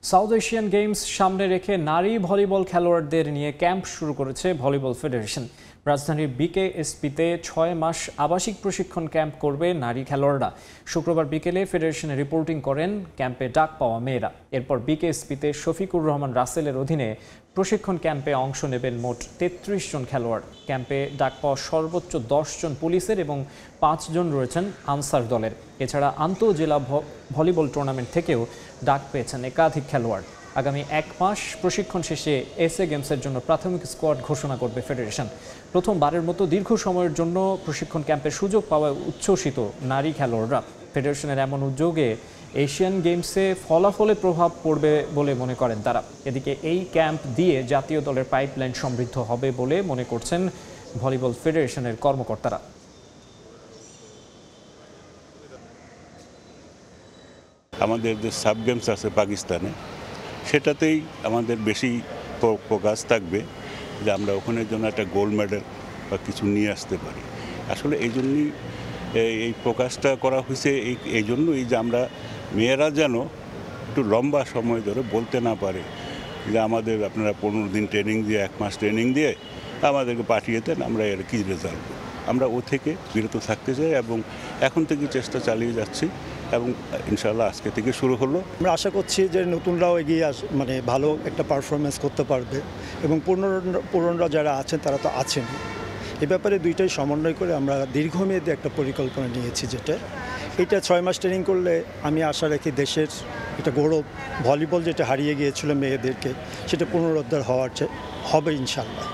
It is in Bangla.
সাউথ এশিয়ান গেমস সামনে রেখে নারী ভলিবল খেলোয়াড়দের নিয়ে ক্যাম্প শুরু করেছে ভলিবল ফেডারেশন। রাজধানীর বিকেএসপিতে 6 মাস আবাসিক প্রশিক্ষণ ক্যাম্প করবে নারী খেলোয়াড়রা। শুক্রবার বিকেলে ফেডারেশনে রিপোর্টিং করেন ক্যাম্পে ডাক পাওয়া মেয়েরা। এরপর বিকেএসপিতে শফিকুর রহমান রাসেলের অধীনে প্রশিক্ষণ ক্যাম্পে অংশ নেবেন মোট 33 জন খেলোয়াড়। ক্যাম্পে ডাক পাওয়া সর্বোচ্চ 10 জন পুলিশের এবং 5 জন রয়েছেন আনসার দলের। এছাড়া আন্তঃজেলা ভলিবল টুর্নামেন্ট থেকেও ডাক পেয়েছেন একাধিক খেলোয়াড়। আগামী 1 মাস প্রশিক্ষণ শেষে এসএ গেমসের জন্য প্রাথমিক স্কোয়াড ঘোষণা করবে ফেডারেশন। প্রথমবারের মতো দীর্ঘ সময়ের জন্য প্রশিক্ষণ ক্যাম্পের সুযোগ পাওয়ায় উচ্ছ্বসিত নারী খেলোয়াড়রা। ফেডারেশনের এমন উদ্যোগে এশিয়ান গেমসে ফলাফলে প্রভাব পড়বে বলে মনে করেন তারা। এদিকে এই ক্যাম্প দিয়ে জাতীয় দলের পাইপলাইন সমৃদ্ধ হবে বলে মনে করছেন ভলিবল ফেডারেশনের কর্মকর্তারা। আমাদের যে সাব গেমস আছে পাকিস্তানে, সেটাতেই আমাদের বেশি ফোকাস থাকবে যে আমরা ওখানের জন্য একটা গোল্ড মেডেল বা কিছু নিয়ে আসতে পারি। আসলে এই জন্যই এই ফোকাসটা করা হয়েছে, এই জন্যই যে আমরা মেয়েরা যেন একটু লম্বা সময় ধরে বলতে না পারে যে আমাদের আপনারা 15 দিন ট্রেনিং দিয়ে 1 মাস ট্রেনিং দিয়ে আমাদেরকে পাঠিয়ে দেন, আমরা এর কী রেজাল্ট। আমরা ও থেকে বিরত থাকতে চাই এবং এখন থেকে চেষ্টা চালিয়ে যাচ্ছি এবং ইনশাআল্লাহ আজকে থেকে শুরু হলো। আমরা আশা করছি যে নতুনরাও এগিয়ে মানে ভালো একটা পারফরমেন্স করতে পারবে এবং পুরনরা যারা আছেন তারা তো আছেন। এ ব্যাপারে দুইটাই সমন্বয় করে আমরা দীর্ঘমেয়াদী একটা পরিকল্পনা নিয়েছি, এটা 6 মাস ট্রেনিং করলে আমি আশা রাখি দেশের একটা গৌরব, ভলিবল যেটা হারিয়ে গিয়েছিল মেয়েদেরকে, সেটা পুনরুদ্ধার হবে ইনশাআল্লাহ।